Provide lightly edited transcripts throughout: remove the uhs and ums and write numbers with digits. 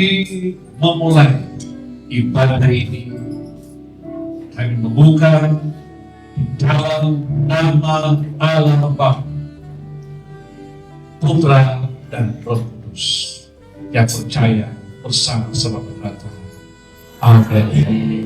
kami memulai ibadah ini, kami membuka di dalam nama Allah Bapa, Putra dan Roh Kudus yang percaya bersama-sama berkata, Amin.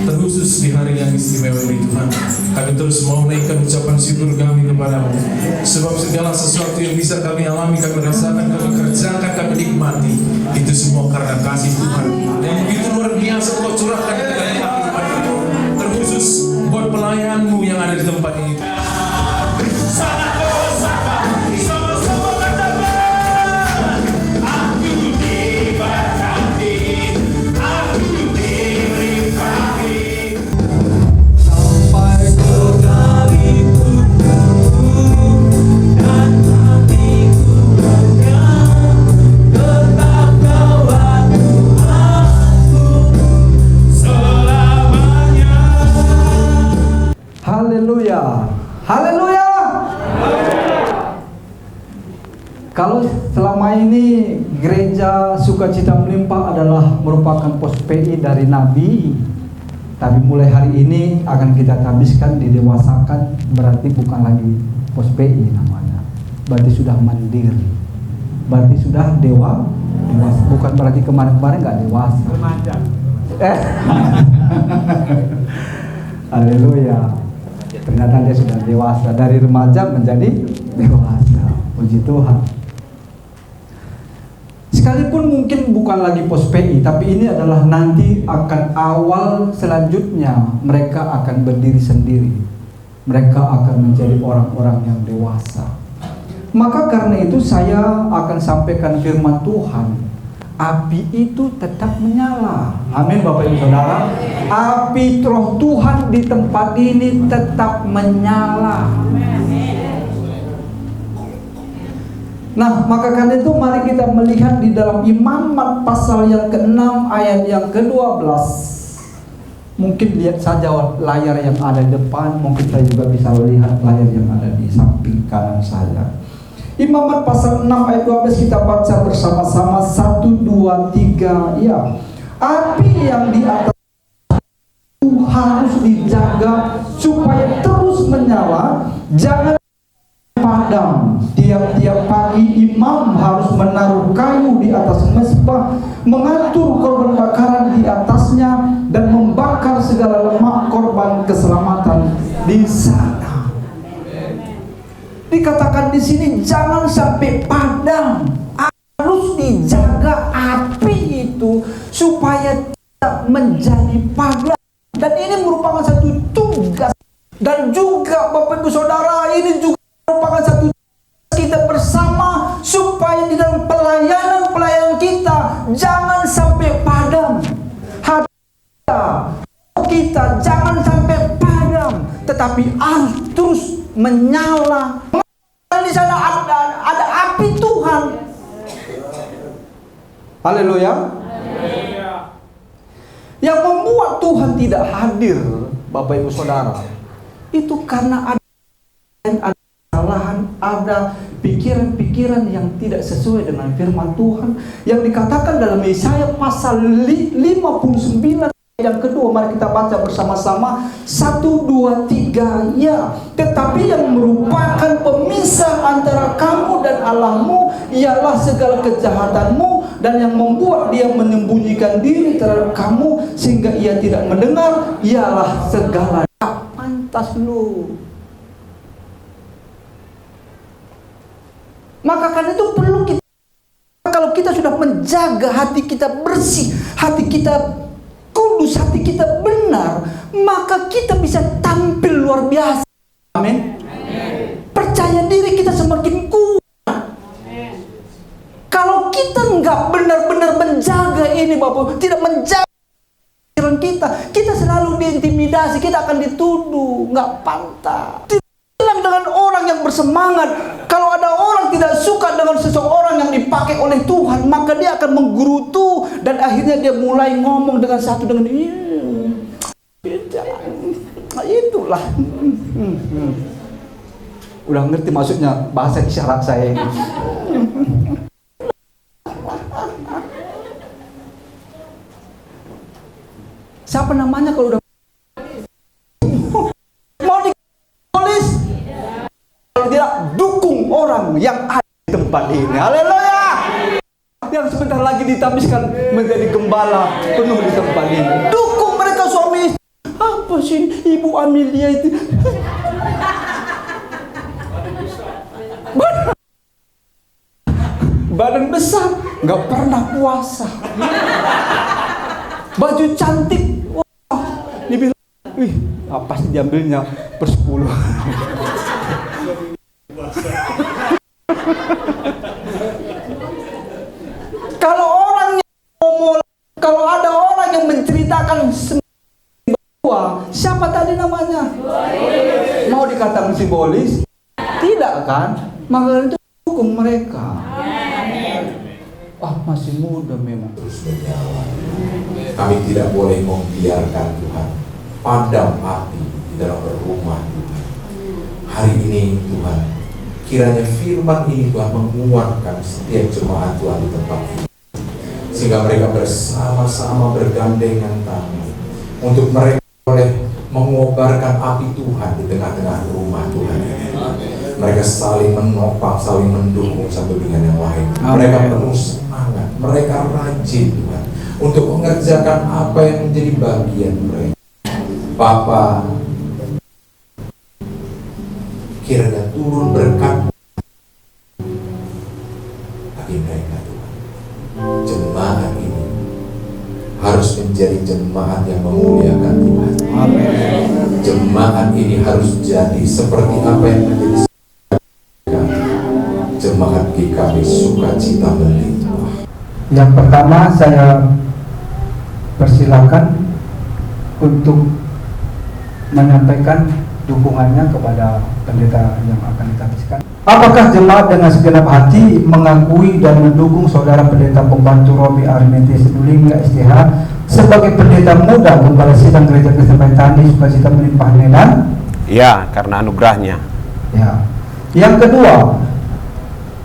Terkhusus di hari yang istimewa ini Tuhan, kami terus mau menaikkan ucapan syukur kami kepadamu. Sebab segala sesuatu yang bisa kami alami, kami rasakan, kami kerjakan, kami nikmati, itu semua karena kasih Tuhan yang begitu luar biasa Kau curahkan di dalam kehidupan kami. Terkhusus buat pelayanmu yang ada di tempat ini. Haleluya, haleluya. Kalau selama ini gereja Sukacita Melimpah adalah merupakan pos PI dari Nabi, tapi mulai hari ini akan kita habiskan didewasakan, berarti bukan lagi pos PI namanya, berarti sudah mandiri, berarti sudah dewasa, bukan berarti kemarin-kemarin nggak dewasa. Haleluya. Ternyata dia sudah dewasa, dari remaja menjadi dewasa. Puji Tuhan. Sekalipun mungkin bukan lagi pos PI, tapi ini adalah nanti akan awal selanjutnya mereka akan berdiri sendiri. Mereka akan menjadi orang-orang yang dewasa. Maka karena itu saya akan sampaikan firman Tuhan. Api itu tetap menyala. Amin Bapak Ibu Saudara. Api Roh Tuhan di tempat ini tetap menyala. Nah, maka karena itu mari kita melihat di dalam Imamat pasal yang ke-6 ayat yang ke-12. Mungkin lihat saja layar yang ada di depan, mungkin saya juga bisa melihat layar yang ada di samping kanan saya. Imamat pasal 6 ayat 12 kita baca bersama-sama. 1, 2, 3. Ya. Api yang di atas itu harus dijaga supaya terus menyala, jangan padam. Tiap-tiap pagi imam harus menaruh kayu di atas mezbah, mengatur korban bakaran di atasnya, dan membakar segala lemak korban keselamatan di sana. Dikatakan di sini jangan sampai padam, harus dijaga api itu supaya tidak menjadi padam. Dan ini merupakan satu tugas, dan juga Bapak Ibu Saudara, ini juga merupakan satu kita bersama supaya di dalam pelayanan kita jangan sampai padam. Hati kita jangan sampai padam, tetapi harus terus menyala. Di sana ada api Tuhan. Haleluya. Yang membuat Tuhan tidak hadir, Bapak Ibu Saudara, itu karena ada kesalahan, ada pikiran-pikiran yang tidak sesuai dengan firman Tuhan yang dikatakan dalam Yesaya pasal 59 yang kedua. Mari kita baca bersama-sama. 1, 2, 3. Ya, tetapi yang merupakan pemisah antara kamu dan Allahmu ialah segala kejahatanmu, dan yang membuat dia menyembunyikan diri terhadap kamu sehingga ia tidak mendengar ialah segala pantas lu. Maka karena itu perlu kita, kalau kita sudah menjaga hati kita bersih, hati kita kudus, hati kita benar, maka kita bisa tampil luar biasa. Amin. Percaya diri kita semakin kuat. Kalau kita nggak benar-benar menjaga ini, Bapak, tidak menjaga pikiran kita selalu diintimidasi, kita akan dituduh nggak pantas. Tidak dengan orang yang bersemangat. Kalau ada orang tidak suka dengan seseorang yang dipakai oleh Tuhan, maka dia akan menggerutu, dan akhirnya dia mulai ngomong dengan satu dengan itulah. Udah ngerti maksudnya bahasa isyarat saya ini. Siapa namanya kalau udah mau ditulis? Kalau tidak, dukung orang yang ada di tempat ini. Haleluya. Yang sebentar lagi ditamiskan menjadi gembala penuh di tempat ini. Dukung mereka suami. Apa sih Ibu Amelia itu? Badan besar, nggak pernah puasa. Baju cantik, wah, dibilang, wih, apa sih diambilnya per 10. Kalau orang yang ngomong, kalau ada orang yang menceritakan semua, siapa tadi namanya? Mau dikatakan simbolis? Tidak kan? Maka itu hukum mereka. Masih muda memang. Terus menyala. Kami tidak boleh membiarkan Tuhan padam api di dalam rumah Tuhan. Hari ini Tuhan, kiranya firman ini Tuhan menguatkan setiap jemaat Tuhan di tempat ini, sehingga mereka bersama-sama bergandengan tangan untuk mereka boleh mengobarkan api Tuhan di tengah-tengah rumah Tuhan ini. Mereka saling menopang, saling mendukung satu dengan yang lain. Mereka penuh semangat, mereka rajin Tuhan untuk mengerjakan apa yang menjadi bagian mereka. Bapa, kiranya turun berkat bagi mereka Tuhan. Jemaat ini harus menjadi jemaat yang memuliakan Tuhan. Amin. Jemaat ini harus jadi seperti apa yang menjadi jemaat GKB Sukacita Melimpah. Yang pertama saya persilakan untuk menyampaikan dukungannya kepada pendeta yang akan ditabiskan. Apakah jemaat dengan segenap hati mengakui dan mendukung saudara pendeta pembantu Robi Armentius Dulinga STH sebagai pendeta muda Gembala Sidang Gereja Kristen Paitani Sukacita Melimpah Medan? Ya, karena anugerahnya. Ya. Yang kedua,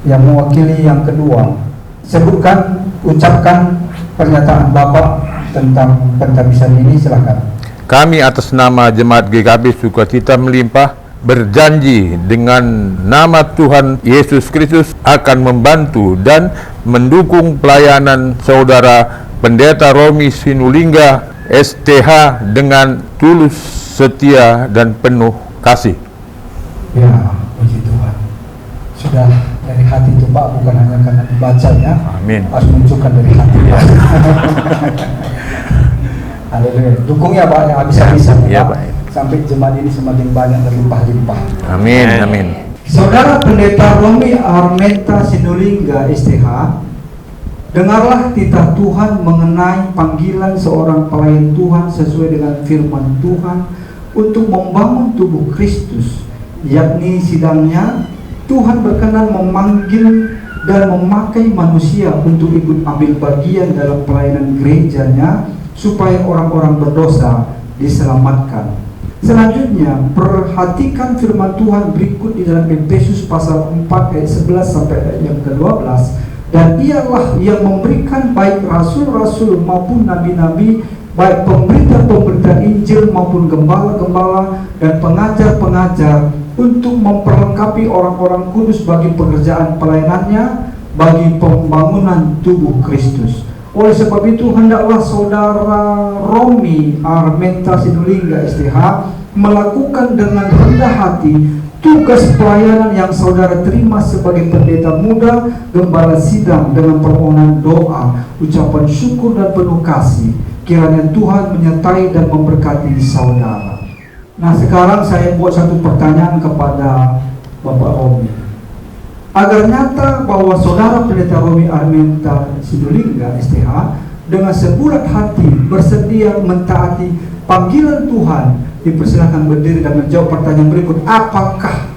yang mewakili yang kedua. Sebutkan, ucapkan pernyataan Bapak tentang pentabisan ini, silakan. Kami atas nama Jemaat GKB Sukacita Melimpah berjanji dengan nama Tuhan Yesus Kristus akan membantu dan mendukung pelayanan Saudara Pendeta Romi Sinulinga STH dengan tulus, setia, dan penuh kasih. Ya, puji Tuhan. Sudah dari hati itu Pak, bukan hanya karena dibacanya. Amin. Harus menunjukkan dari hati Pak. Haleluya. Dukung ya Pak, yang habis-habisan Ya, Pak. Pak. Sampai jemaat ini semakin banyak berlimpah-limpah. Amin, amin. Saudara Pendeta Romi Armenta Sinulinga STH, dengarlah titah Tuhan mengenai panggilan seorang pelayan Tuhan sesuai dengan firman Tuhan untuk membangun tubuh Kristus, yakni sidangnya Tuhan berkenan memanggil dan memakai manusia untuk ikut ambil bagian dalam pelayanan gerejanya supaya orang-orang berdosa diselamatkan. Selanjutnya, perhatikan firman Tuhan berikut di dalam Efesus pasal 4 ayat 11 sampai ayat yang ke-12. Dan ialah yang memberikan baik rasul-rasul maupun nabi-nabi, baik pemberita-pemberita Injil maupun gembala-gembala dan pengajar-pengajar untuk memperlengkapi orang-orang kudus bagi pekerjaan pelayanannya, bagi pembangunan tubuh Kristus. Oleh sebab itu, hendaklah Saudara Romi Armenta Sinulinga STH melakukan dengan rendah hati tugas pelayanan yang saudara terima sebagai pendeta muda gembala sidang dengan permohonan doa, ucapan syukur dan penuh kasih. Kiranya Tuhan menyertai dan memberkati saudara. Nah, sekarang saya buat satu pertanyaan kepada Bapak Romi. Agar nyata bahwa saudara Pendeta Romi Armenta Sinulinga STH dengan sebulat hati bersedia mentaati panggilan Tuhan, dipersilakan berdiri dan menjawab pertanyaan berikut. Apakah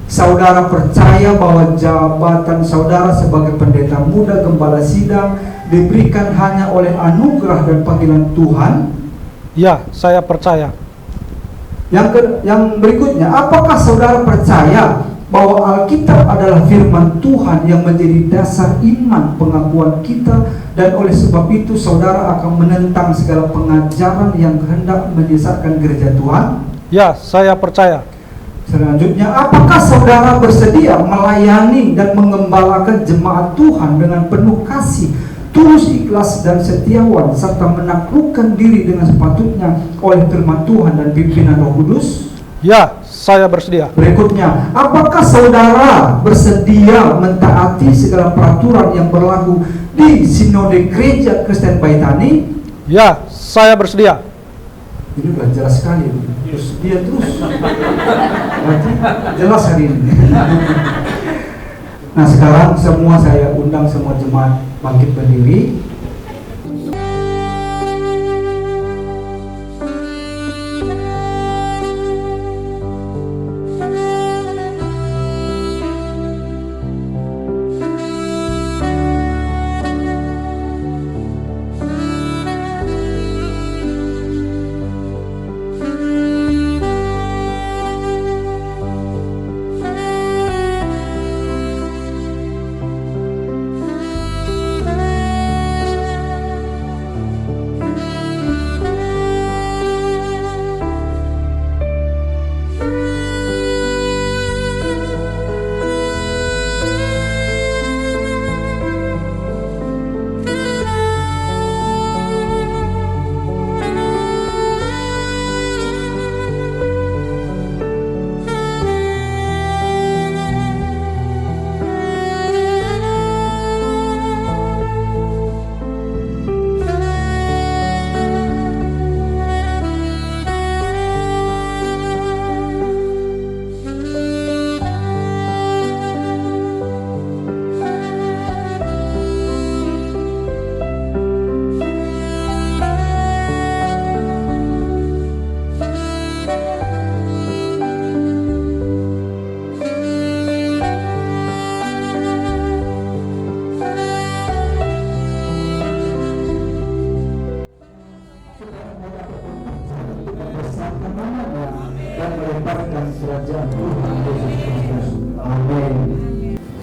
saudara percaya bahwa jabatan saudara sebagai pendeta muda gembala sidang diberikan hanya oleh anugerah dan panggilan Tuhan? Ya, saya percaya. Yang berikutnya, apakah saudara percaya bahwa Alkitab adalah firman Tuhan yang menjadi dasar iman pengakuan kita, dan oleh sebab itu saudara akan menentang segala pengajaran yang hendak menyesatkan gereja Tuhan? Ya, saya percaya. Selanjutnya, apakah saudara bersedia melayani dan mengembalakan jemaat Tuhan dengan penuh kasih, tulus, ikhlas, dan setiawan, serta menaklukkan diri dengan sepatutnya oleh firman Tuhan dan pimpinan Roh Kudus? Ya, saya bersedia. Berikutnya, apakah saudara bersedia mentaati segala peraturan yang berlaku di Sinode Gereja Kristen Baitani? Ya, saya bersedia. Ini udah jelas sekali, bersedia terus. Berarti jelas hari ini. Nah, sekarang semua saya undang semua jemaat bangkit berdiri.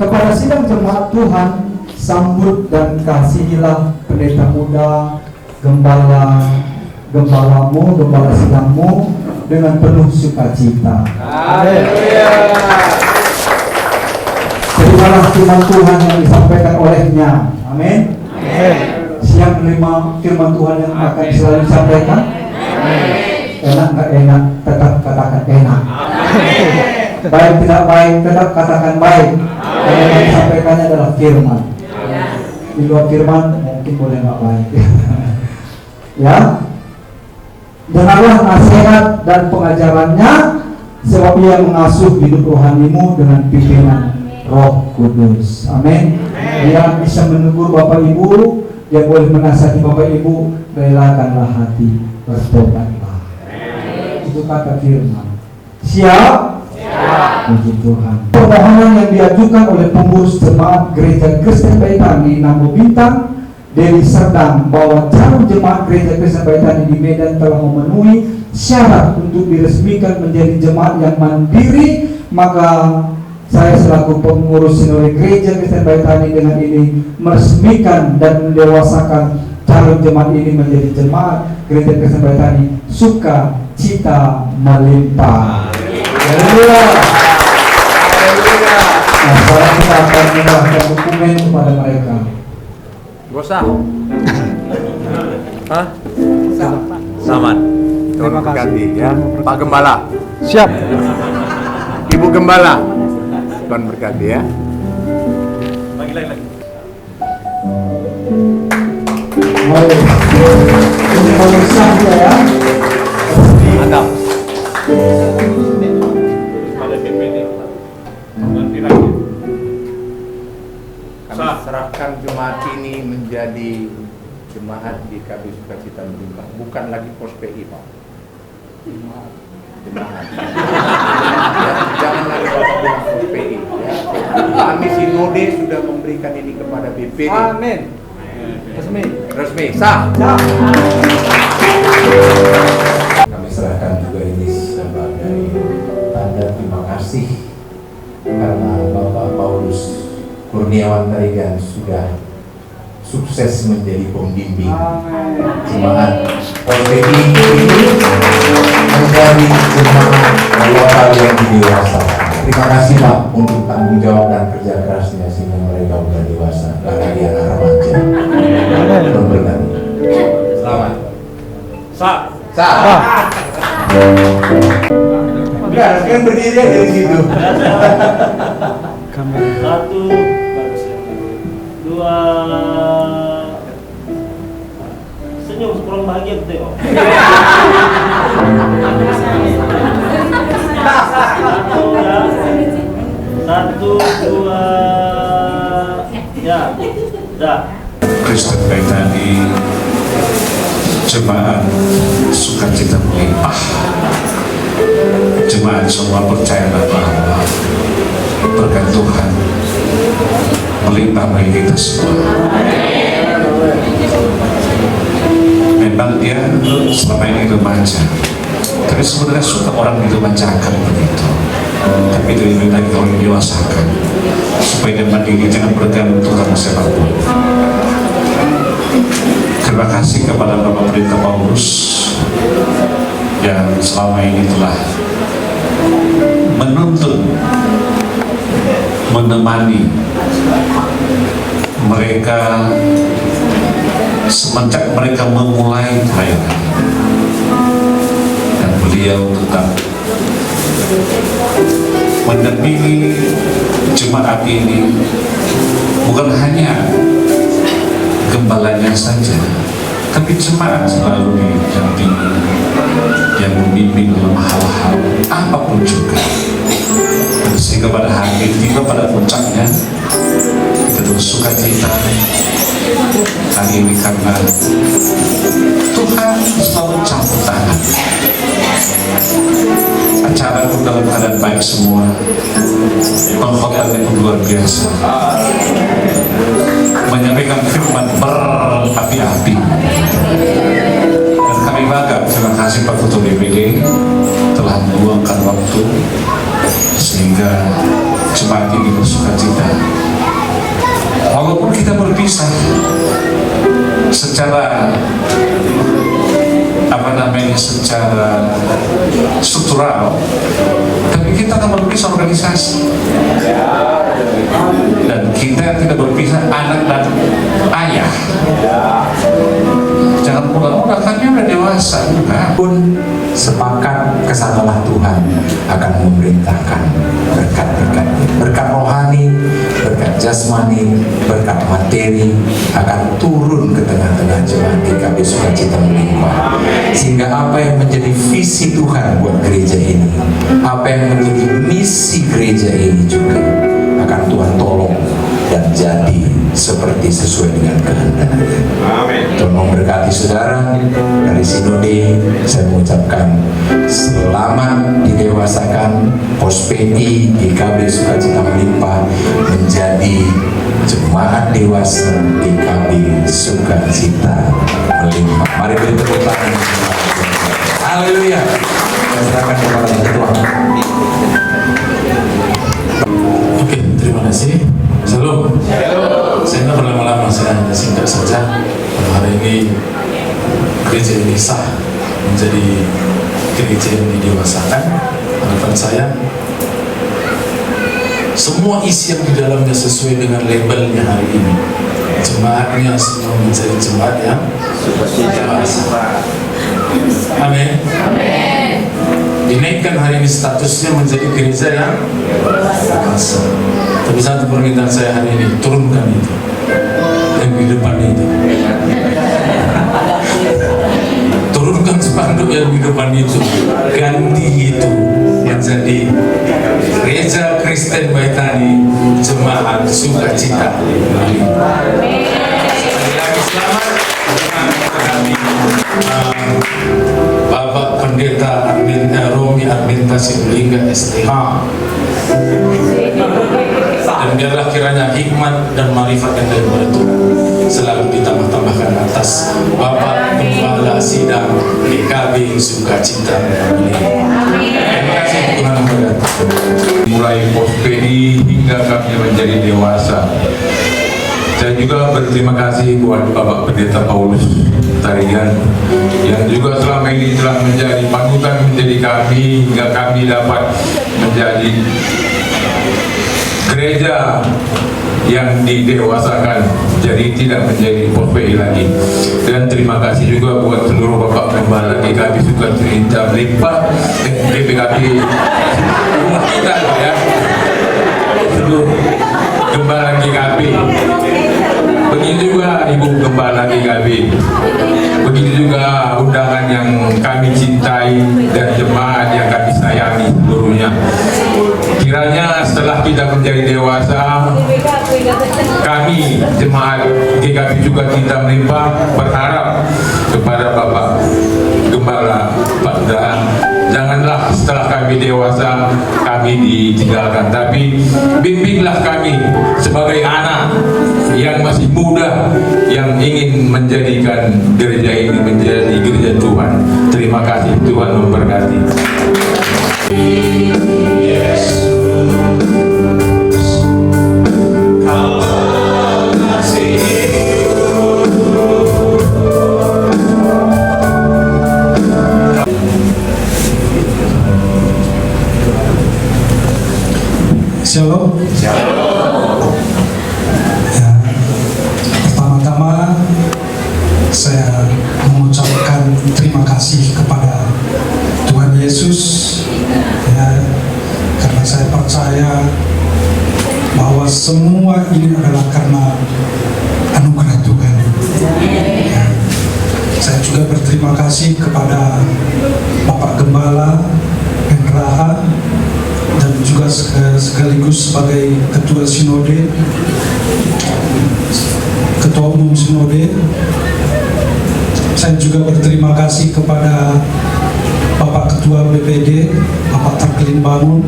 Kepada sidang jemaat Tuhan, sambut dan kasihilah pendeta muda, gembalamu, gembala sidangmu dengan penuh sukacita. Terimalah firman Tuhan yang disampaikan olehnya. Amin. Siap menerima firman Tuhan yang akan selalu disampaikan. Enak nggak enak, tetap katakan enak. Baik tidak baik, tetap katakan baik. Karena yang disampaikannya adalah firman. Di luar firman mungkin boleh nggak baik. Ya, dengarlah nasihat dan pengajarannya, sebab ia mengasuh hidup rohanimu dengan pimpinan Roh Kudus. Amin. Dia bisa menegur Bapak Ibu, dia boleh menasihati Bapak Ibu. Relakanlah hati, bertobatlah. Itu kata firman. Siap? Puji Tuhan. Permohonan yang diajukan oleh pengurus jemaat Gereja Kristen Baitani Nambo Bintang, Deli Serdang, bahwa calon jemaat Gereja Kristen Baitani di Medan telah memenuhi syarat untuk diresmikan menjadi jemaat yang mandiri, maka saya selaku pengurus sinode Gereja Kristen Baitani dengan ini meresmikan dan mendewasakan calon jemaat ini menjadi jemaat Gereja Kristen Baitani sukacita melimpah. Haleluya. Nah, sekarang kita akan menyerahkan dokumen kepada mereka. Gak usah. Hah? Saman. Terima kasih. Ganti ya. Pak Gembala. Siap. Ibu Gembala. Tuhan berkati ya. Ini kalau sah ya. Mantap. Kami serahkan jemaat ini menjadi jemaat di KB Sukacita Melimpah, bukan lagi pos PI, Pak. Jemaat. Ya, jangan lagi Bapak bilang pos PI. Ya. Kami sinode sudah memberikan ini kepada BPD. Amin. Resmi. Sah. Kami serahkan juga ini sebagai tanda terima kasih karena Bapak Paulus Kurniawan Tarigan sudah sukses menjadi pembimbing jemaat PPI ini menjadi jemaat lokal yang dewasa. Terima kasih Pak untuk tanggung jawab dan kerja kerasnya sehingga mereka sudah dewasa, karena dia anak remaja. Tuhan berkati. Selamat. Sah. Enggak, kan berdiri dari situ. Satu, dua, senyum kurang bahagia tengok. Satu, dua, ya, dah. Kristen Baitani jemaat sukacita melimpah. Jemaat semua percayalah bahwa berkat Tuhan melimpah bagi kita semua. Memang dia selama ini remaja, tapi sebenarnya suka orang diremajakan begitu. Tapi lebih lagi orang didewasakan supaya dia mandiri, jangan bergantung sama siapapun. Terima kasih kepada Bapak Pendeta Paulus yang selama ini telah menuntun, menemani mereka semenjak mereka memulai pelayanan, dan beliau tetap mendampingi jemaat ini, bukan hanya gembalanya saja, tapi jemaat selalu didampingi, yang membimbing dalam hal-hal apapun juga. Sehingga pada hari ini, tiba pada puncaknya, kita bersuka cita hari ini karena Tuhan selalu campur tangan. Acara pun dalam keadaan baik semua, pengkhotbahnya pun luar biasa, menyampaikan firman berapi-api, dan kami bangga. Terima kasih Pak Ketua BPD telah meluangkan waktu sehingga jemaat ini bersuka cita. Walaupun kita berpisah secara secara struktural, tapi kita akan berpisah organisasi, dan kita tidak berpisah anak dan ayah. Jangan mudah-mudah, kami udah dewasa juga. Pun sepakat kesanalah Tuhan akan memerintahkan berkat-berkat, berkat rohani, berkat jasmani, berkat materi akan turun ke tengah-tengah jemaat GKB Sukacita Melimpah, sehingga apa yang menjadi visi Tuhan buat gereja ini, apa yang menjadi misi gereja ini juga akan Tuhan tolong dan jadi seperti sesuai dengan kehendaknya. Tuhan memberkati saudara. Dari sinode saya mengucapkan selamat didewasakan. Pospedi GKB Sukacita Melimpah menjadi jemaat dewasa GKB Sukacita Melimpah. Mari beri tepuk tangan. Haleluya. Saya serahkan kepada Ketua. Oke, terima kasih. Shalom. Saya nggak berlama-lama, saya hanya singkat saja. Hari ini gereja ini sah menjadi gereja yang didewasakan. Harapan saya semua isi yang di dalamnya sesuai dengan labelnya hari ini. Jemaatnya semua menjadi jemaat yang dewasa. Amin. Dinaikkan hari ini statusnya menjadi gereja yang dewasa. Tapi satu permintaan saya hari ini, turunkan itu yang di depan itu. Turunkan spanduk yang di depan itu, ganti itu menjadi Gereja Kristen Baitani Jemaat Sukacita Melimpah. Sekali lagi selamat kami Bapak Pendeta Romi Arminta Sibolingga STH, dan biarlah kiranya hikmat dan marifat yang daripada Tuhan selalu ditambah-tambahkan atas Bapak Gembala Sidang GKB Sukacita Melimpah. Terima kasih Tuhan memberkati. Mulai pospedi hingga kami menjadi dewasa. Saya juga berterima kasih buat Bapak Pendeta Paulus Tarigan yang juga selama ini telah menjadi panutan menjadi kami hingga kami dapat menjadi gereja yang didewasakan, jadi tidak menjadi pospedi lagi. Dan terima kasih juga buat seluruh Bapak Gembala GKB Sukacita Melimpah, GKB rumah kita ya, seluruh Gembala GKB. Begitu juga Ibu Gembala GKB, begitu juga undangan yang kami cintai dan jemaat yang kami sayangi seluruhnya. Kiranya setelah kita menjadi dewasa, kami jemaat GKB Sukacita Melimpah berharap kepada Bapak Gembala Pak Daan, janganlah setelah kami dewasa kami ditinggalkan, tapi bimbinglah kami sebagai anak yang masih muda yang ingin menjadikan gereja ini menjadi gereja Tuhan. Terima kasih, Tuhan memberkati. Shalom. Ya, pertama-tama saya mengucapkan terima kasih kepada Tuhan Yesus ya, karena saya percaya bahwa semua ini adalah karena anugerah Tuhan ya. Saya juga berterima kasih kepada Bapak Gembala Penraha dan juga sekaligus sebagai Ketua Sinode, Ketua Umum Sinode. Saya juga berterima kasih kepada Bapak Ketua BPD, Bapak Terkelin Bangun,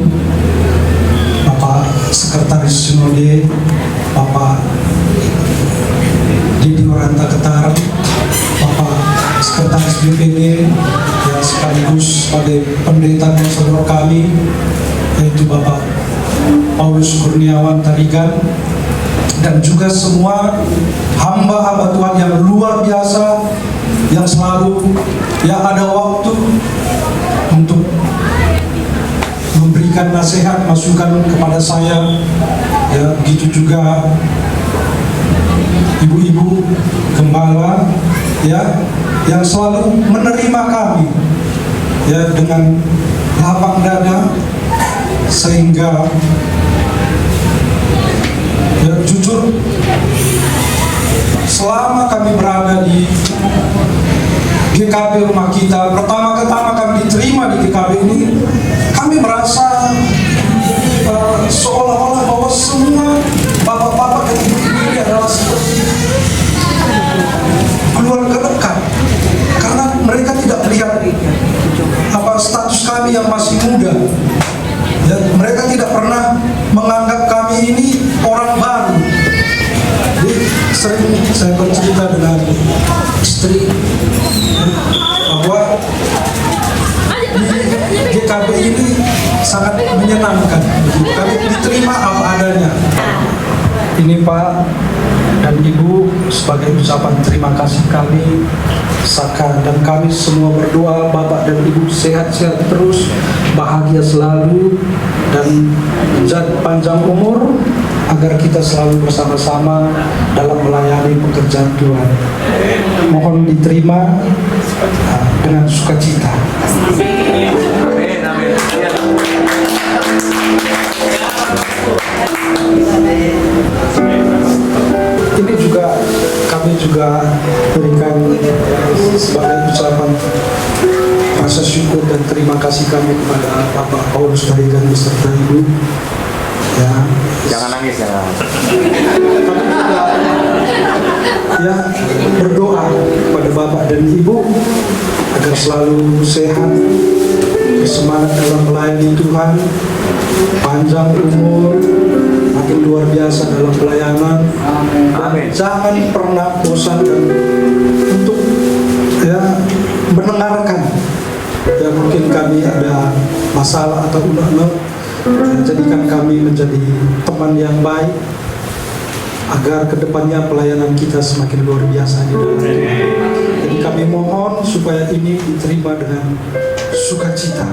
Bapak Sekretaris Sinode, Bapak Didi Oranta Ketar, Bapak Sekretaris BPD, yang sekaligus sebagai pendeta konselor kami, yaitu Bapak Paulus Kurniawan Tarigan, dan juga semua hamba-hamba Tuhan yang luar biasa, yang selalu ada waktu untuk memberikan nasihat, masukan kepada saya. Ya, begitu juga ibu-ibu gembala, ya, yang selalu menerima kami, ya, dengan lapang dada, sehingga ya, jujur, selama kami berada di GKP rumah kita, pertama-tama kami diterima di GKP ini, kami merasa seolah-olah bahwa semua bapak-bapak dan ibu-ibu ini adalah seperti keluarga dekat, karena mereka tidak melihat status kami yang masih muda. Dan mereka tidak pernah menganggap kami ini orang baru. Jadi sering saya bercerita dengan istri bahwa di GKP ini sangat menyenangkan. Kami diterima apa adanya. Ini Pak dan Ibu, sebagai ucapan terima kasih kami, Saka dan kami semua berdoa Bapak dan Ibu sehat-sehat terus, bahagia selalu, dan panjang umur, agar kita selalu bersama-sama dalam melayani pekerjaan Tuhan. Mohon diterima dengan sukacita. Ini juga kami berikan sebagai ucapan rasa syukur dan terima kasih kami kepada Bapak Paulus Tarigan beserta Ibu. Ya, Jangan nangis ya. ya, berdoa kepada Bapak dan Ibu agar selalu sehat, bersemangat dalam melayani Tuhan, panjang umur, makin luar biasa dalam pelayanan. Dan jangan pernah bosan untuk mendengarkan. Ya, mungkin kami ada masalah atau unek-unek, jadikan kami menjadi teman yang baik, agar kedepannya pelayanan kita semakin luar biasa di dalam Tuhan. Jadi kami mohon supaya ini diterima dengan sukacita.